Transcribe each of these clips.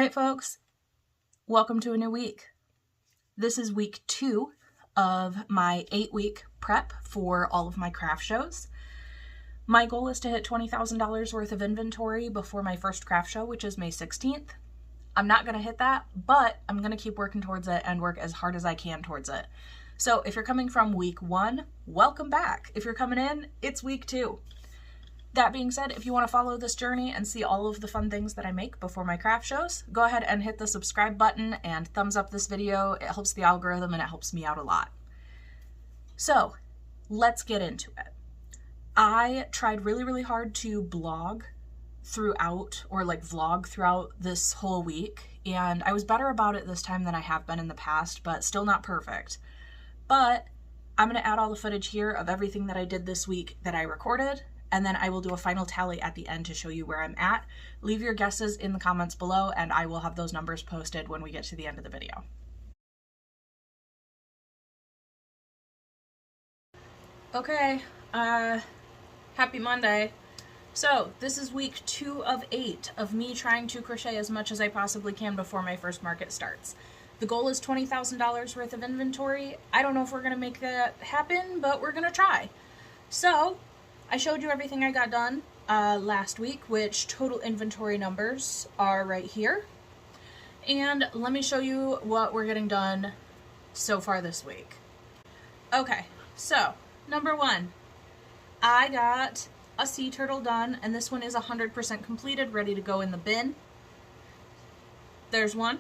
right, folks, welcome to a new week. This is week 2 of my 8-week prep for all of my craft shows. My goal is to hit $20,000 worth of inventory before my first craft show, which is May 16th. I'm not going to hit that, but I'm going to keep working towards it and work as hard as I can towards it. So if you're coming from week 1, welcome back. If you're coming in, it's week 2. That being said, if you want to follow this journey and see all of the fun things that I make before my craft shows, go ahead and hit the subscribe button and thumbs up this video. It helps the algorithm and it helps me out a lot. So let's get into it. I tried really hard to blog throughout, or like vlog throughout this whole week, and I was better about it this time than I have been in the past, but still not perfect. But I'm going to add all the footage here of everything that I did this week that I recorded, and then I will do a final tally at the end to show you where I'm at. Leave your guesses in the comments below, and I will have those numbers posted when we get to the end of the video. Okay, happy Monday. So this is week 2 of 8 of me trying to crochet as much as I possibly can before my first market starts. The goal is $20,000 worth of inventory. I don't know if we're going to make that happen, but we're going to try. So I showed you everything I got done last week, which total inventory numbers are right here. And let me show you what we're getting done so far this week. Okay, so number 1, I got a sea turtle done, and this one is 100% completed, ready to go in the bin. There's one.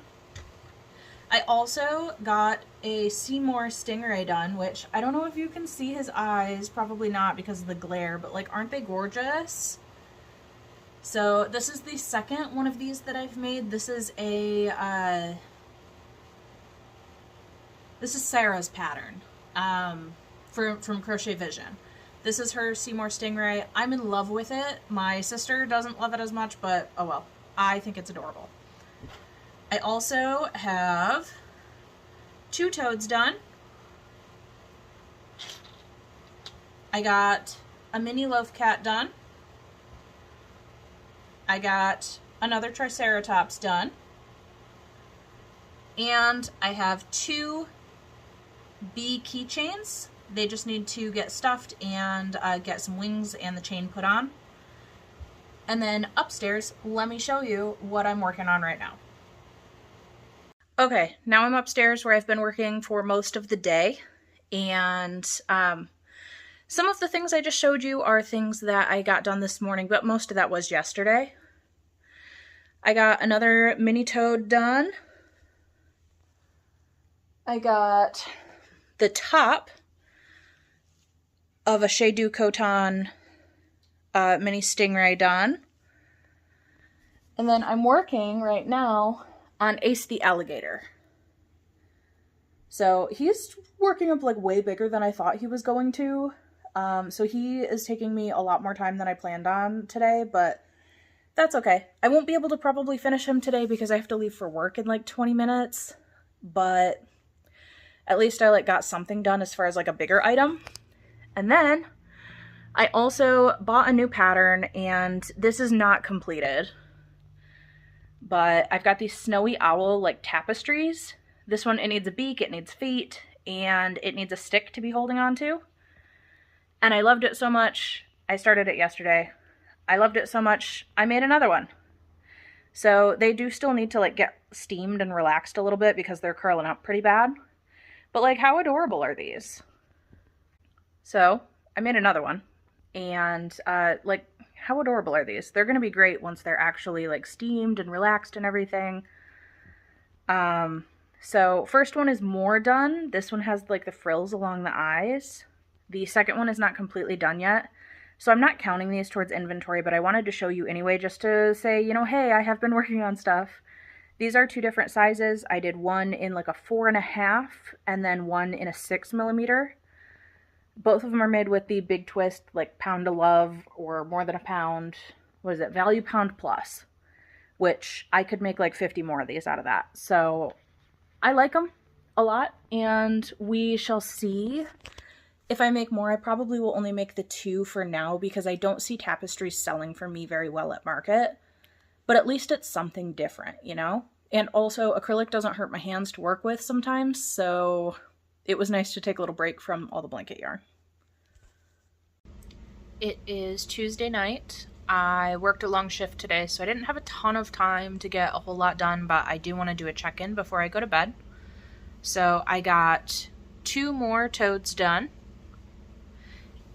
I also got a Seymour stingray done, which I don't know if you can see his eyes, probably not because of the glare, but like, aren't they gorgeous? So this is the second one of these that I've made. This is a, this is Sarah's pattern from Crochet Vision. This is her Seymour stingray. I'm in love with it. My sister doesn't love it as much, but oh well. I think it's adorable. I also have 2 toads done. I got a mini loaf cat done. I got another triceratops done. And I have 2 bee keychains. They just need to get stuffed and get some wings and the chain put on. And then upstairs, let me show you what I'm working on right now. Okay, now I'm upstairs where I've been working for most of the day, and some of the things I just showed you are things that I got done this morning, but most of that was yesterday. I got another mini toad done. I got the top of a Shea Du Coton mini stingray done. And then I'm working right now on Ace the alligator. So he's working up like way bigger than I thought he was going to. So he is taking me a lot more time than I planned on today, but that's okay. I won't be able to probably finish him today because I have to leave for work in like 20 minutes, but at least I like got something done as far as like a bigger item. And then I also bought a new pattern, and this is not completed, but I've got these snowy owl like tapestries. This one, it needs a beak, it needs feet, and it needs a stick to be holding on to. And I loved it so much, I started it yesterday. I loved it so much, I made another one. So they do still need to like get steamed and relaxed a little bit because they're curling up pretty bad. But like, how adorable are these? So I made another one, and like, how adorable are these? They're going to be great once they're actually like steamed and relaxed and everything. So first one is more done. This one has like the frills along the eyes. The second one is not completely done yet. So I'm not counting these towards inventory, but I wanted to show you anyway, just to say, you know, hey, I have been working on stuff. These are 2 different sizes. I did one in like a 4.5 and then one in a 6mm. Both of them are made with the Big Twist, like Pound of Love, or More Than a Pound. What is it? Value Pound Plus, which I could make like 50 more of these out of that. So I like them a lot, and we shall see if I make more. I probably will only make the 2 for now because I don't see tapestries selling for me very well at market. But at least it's something different, you know? And also, acrylic doesn't hurt my hands to work with sometimes, so it was nice to take a little break from all the blanket yarn. It is Tuesday night. I worked a long shift today, so I didn't have a ton of time to get a whole lot done, but I do want to do a check-in before I go to bed. So I got 2 more toads done,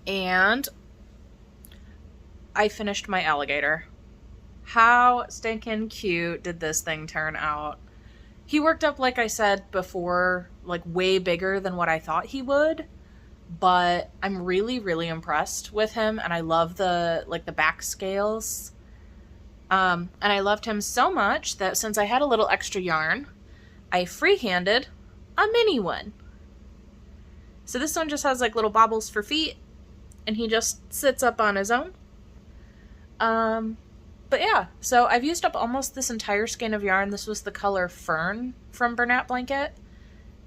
and I finished my alligator. How stinking cute did this thing turn out? He worked up, like I said before, like way bigger than what I thought he would, but I'm really, really impressed with him, and I love the back scales. And I loved him so much that since I had a little extra yarn, I freehanded a mini one. So this one just has like little bobbles for feet, and he just sits up on his own. But yeah, so I've used up almost this entire skein of yarn. This was the color Fern from Bernat Blanket.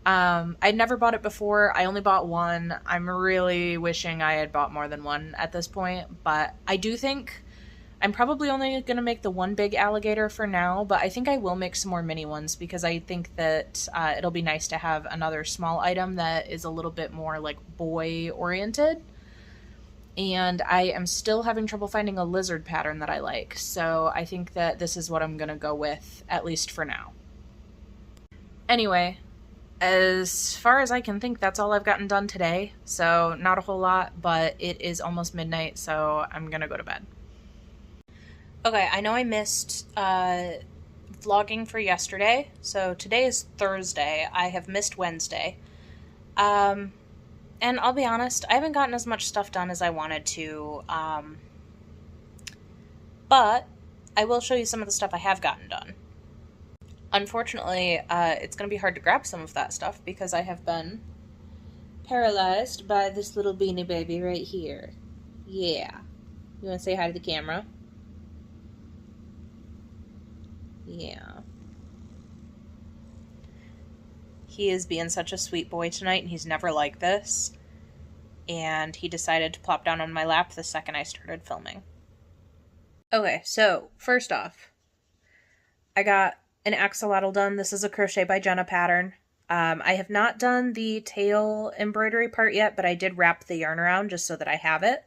I'd never bought it before. I only bought one. I'm really wishing I had bought more than one at this point, but I do think I'm probably only going to make the one big alligator for now, but I think I will make some more mini ones because I think that it'll be nice to have another small item that is a little bit more like boy oriented. And I am still having trouble finding a lizard pattern that I like, so I think that this is what I'm going to go with, at least for now. Anyway, as far as I can think, that's all I've gotten done today, so not a whole lot, but it is almost midnight, so I'm going to go to bed. Okay, I know I missed vlogging for yesterday, so today is Thursday. I have missed Wednesday. And I'll be honest, I haven't gotten as much stuff done as I wanted to, but I will show you some of the stuff I have gotten done. Unfortunately, it's going to be hard to grab some of that stuff because I have been paralyzed by this little beanie baby right here. Yeah. You want to say hi to the camera? Yeah. He is being such a sweet boy tonight, and he's never like this. And he decided to plop down on my lap the second I started filming. Okay, so first off, I got an axolotl done. This is a Crochet by Jenna pattern. I have not done the tail embroidery part yet, but I did wrap the yarn around just so that I have it.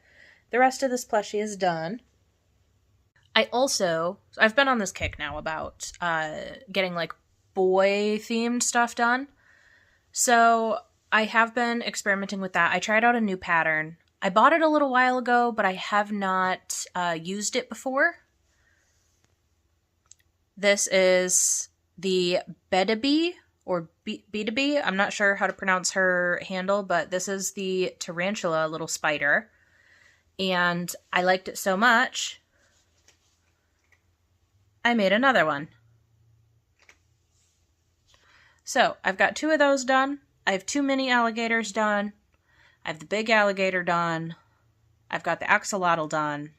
The rest of this plushie is done. I've been on this kick now about getting like boy-themed stuff done. So I have been experimenting with that. I tried out a new pattern. I bought it a little while ago, but I have not used it before. This is the Bedaby, or Bedaby. I'm not sure how to pronounce her handle, but this is the tarantula little spider. And I liked it so much, I made another one. So, I've got 2 of those done. I have 2 mini alligators done. I have the big alligator done. I've got the axolotl done.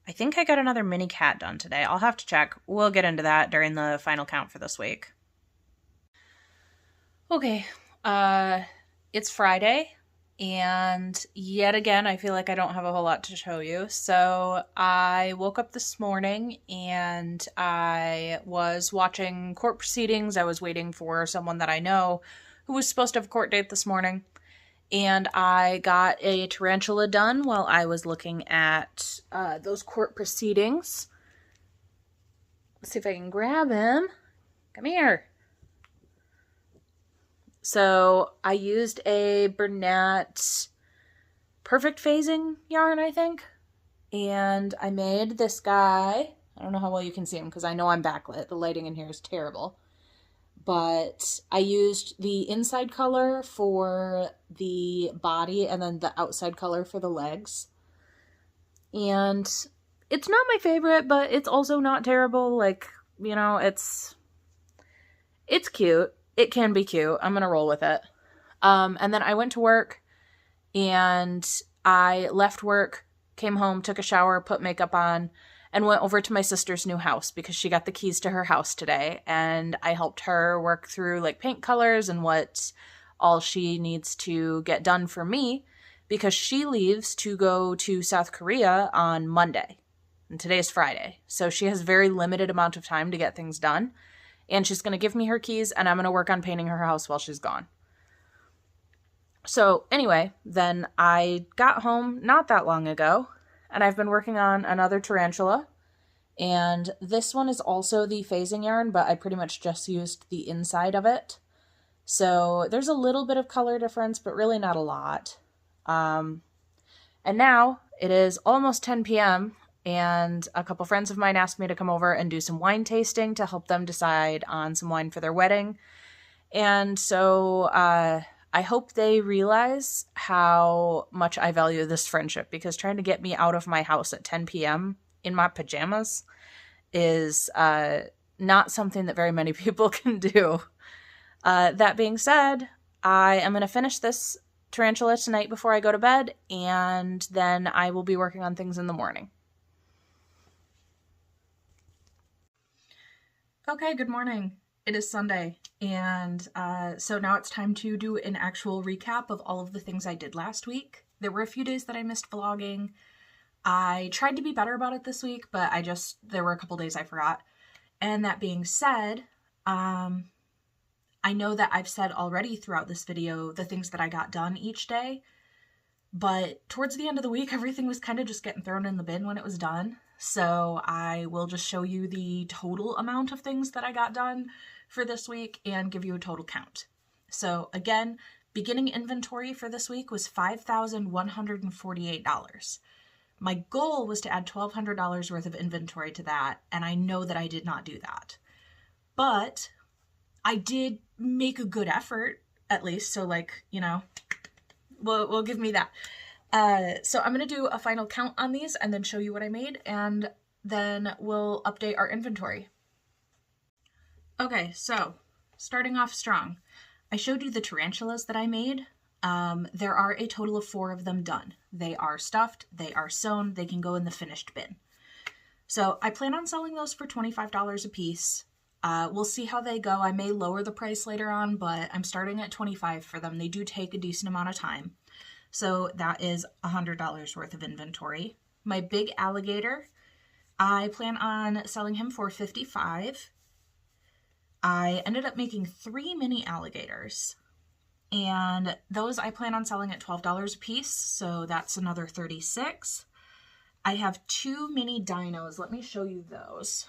I think I got another mini cat done today. I'll have to check. We'll get into that during the final count for this week. Okay, it's Friday, and yet again, I feel like I don't have a whole lot to show you. So I woke up this morning and I was watching court proceedings. I was waiting for someone that I know who was supposed to have a court date this morning. And I got a tarantula done while I was looking at those court proceedings. Let's see if I can grab him. Come here. So I used a Bernat perfect phasing yarn, I think. And I made this guy. I don't know how well you can see him because I know I'm backlit. The lighting in here is terrible. But I used the inside color for the body and then the outside color for the legs. And it's not my favorite, but it's also not terrible. Like, you know, it's cute. It can be cute. I'm going to roll with it. And then I went to work and I left work, came home, took a shower, put makeup on, and went over to my sister's new house because she got the keys to her house today. And I helped her work through like paint colors and what all she needs to get done for me because she leaves to go to South Korea on Monday. and today's Friday. So she has very limited amount of time to get things done. And she's going to give me her keys, and I'm going to work on painting her house while she's gone. So anyway, then I got home not that long ago, and I've been working on another tarantula. And this one is also the phasing yarn, but I pretty much just used the inside of it. So there's a little bit of color difference, but really not a lot. And now it is almost 10 p.m. and a couple friends of mine asked me to come over and do some wine tasting to help them decide on some wine for their wedding. And so I hope they realize how much I value this friendship, because trying to get me out of my house at 10 p.m. in my pajamas is not something that very many people can do. That being said, I am going to finish this tarantula tonight before I go to bed, and then I will be working on things in the morning. Okay, good morning. It is Sunday, and so now it's time to do an actual recap of all of the things I did last week. There were a few days that I missed vlogging. I tried to be better about it this week, but there were a couple days I forgot. And that being said, I know that I've said already throughout this video the things that I got done each day, but towards the end of the week, everything was kind of just getting thrown in the bin when it was done. So I will just show you the total amount of things that I got done for this week and give you a total count. So again, beginning inventory for this week was $5,148. My goal was to add $1,200 worth of inventory to that, and I know that I did not do that. But I did make a good effort, at least, so like, you know, we'll give me that. So I'm going to do a final count on these and then show you what I made, and then we'll update our inventory. Okay, so starting off strong. I showed you the tarantulas that I made. There are a total of 4 of them done. They are stuffed, they are sewn, they can go in the finished bin. So I plan on selling those for $25 a piece. We'll see how they go. I may lower the price later on, but I'm starting at $25 for them. They do take a decent amount of time. So that is $100 worth of inventory. My big alligator, I plan on selling him for $55. I ended up making 3 mini alligators, and those I plan on selling at $12 a piece, so that's another $36. I have 2 mini dinos. Let me show you those.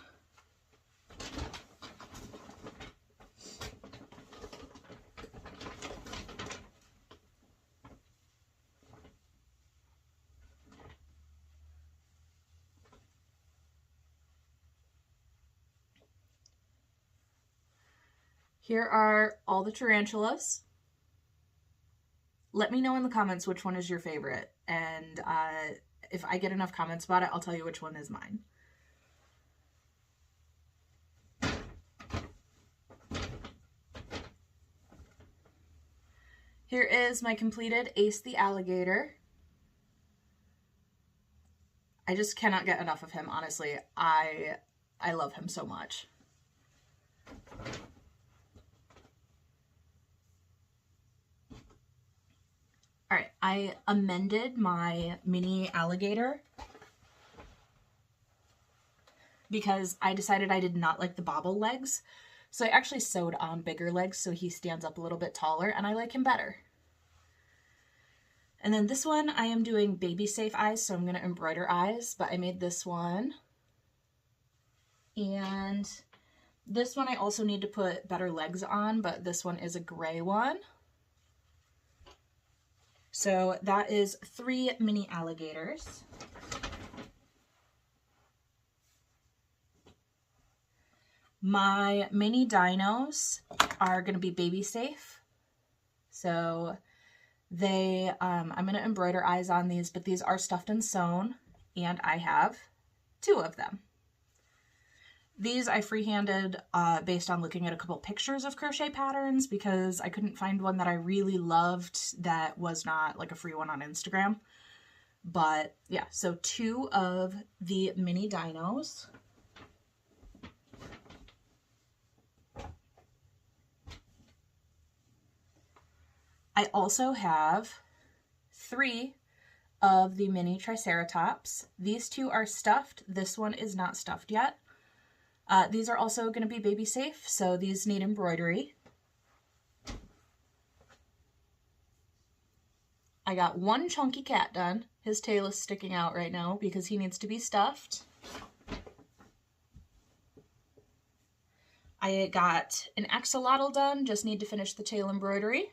Here are all the tarantulas. Let me know in the comments which one is your favorite, and if I get enough comments about it, I'll tell you which one is mine. Here is my completed Ace the Alligator. I just cannot get enough of him, honestly. I love him so much. All right, I amended my mini alligator because I decided I did not like the bobble legs. So I actually sewed on bigger legs so he stands up a little bit taller, and I like him better. And then this one, I am doing baby safe eyes, so I'm going to embroider eyes, but I made this one. And this one I also need to put better legs on, but this one is a gray one. So that is 3 mini alligators. My mini dinos are going to be baby safe. So they, I'm going to embroider eyes on these, but these are stuffed and sewn, and I have 2 of them. These I freehanded based on looking at a couple pictures of crochet patterns because I couldn't find one that I really loved that was not like a free one on Instagram. But yeah, so 2 of the mini dinos. I also have 3 of the mini Triceratops. These two are stuffed. This one is not stuffed yet. These are also going to be baby safe, so these need embroidery. I got one chunky cat done. His tail is sticking out right now because he needs to be stuffed. I got an axolotl done, just need to finish the tail embroidery.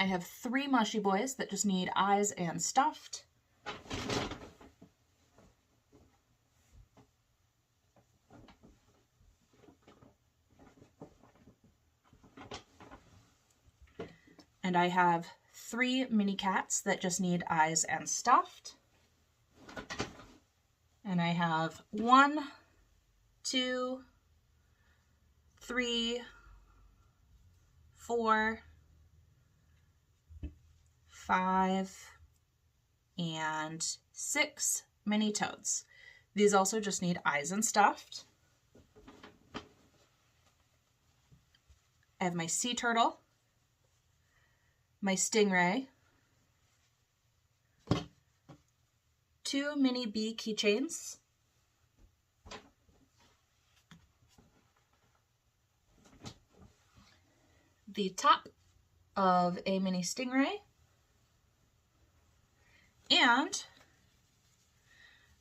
I have 3 mushy boys that just need eyes and stuffed. And I have 3 mini cats that just need eyes and stuffed. And I have 1, 2, 3, 4, 5, and 6 mini toads. These also just need eyes and stuffed. I have my sea turtle, my stingray, 2 mini bee keychains, the top of a mini stingray, and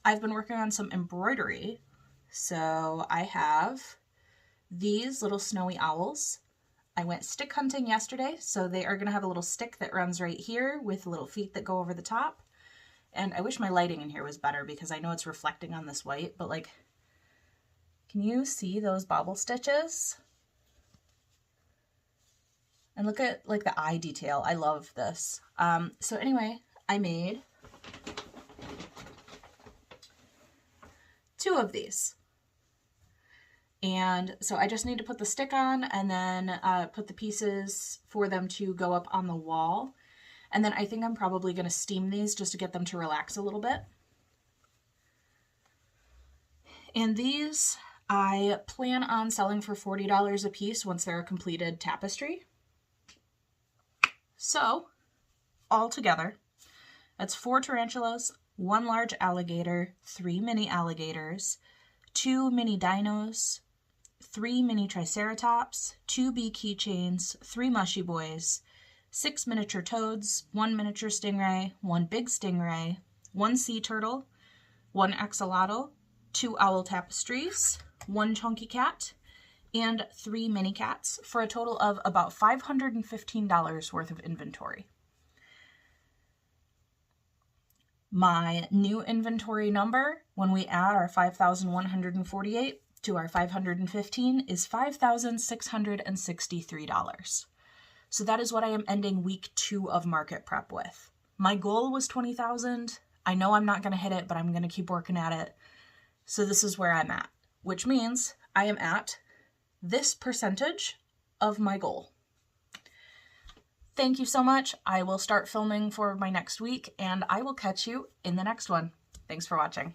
I've been working on some embroidery. So I have these little snowy owls. I went stick hunting yesterday, so they are going to have a little stick that runs right here with little feet that go over the top. And I wish my lighting in here was better because I know it's reflecting on this white, but like, can you see those bobble stitches? And look at like the eye detail. I love this. So anyway, I made 2 of these. And so I just need to put the stick on and then put the pieces for them to go up on the wall. And then I think I'm probably going to steam these just to get them to relax a little bit. And these I plan on selling for $40 a piece once they're a completed tapestry. So all together, that's 4 tarantulas, 1 large alligator, 3 mini alligators, 2 mini dinos, 3 mini triceratops, 2 bee keychains, 3 mushy boys, 6 miniature toads, 1 miniature stingray, 1 big stingray, 1 sea turtle, 1 axolotl, 2 owl tapestries, 1 chunky cat, and 3 mini cats for a total of about $515 worth of inventory. My new inventory number, when we add our 5,148 to our 515, is $5,663. So that is what I am ending week 2 of market prep with. My goal was 20,000. I know I'm not going to hit it, but I'm going to keep working at it. So this is where I'm at, which means I am at this percentage of my goal. Thank you so much. I will start filming for my next week, and I will catch you in the next one. Thanks for watching.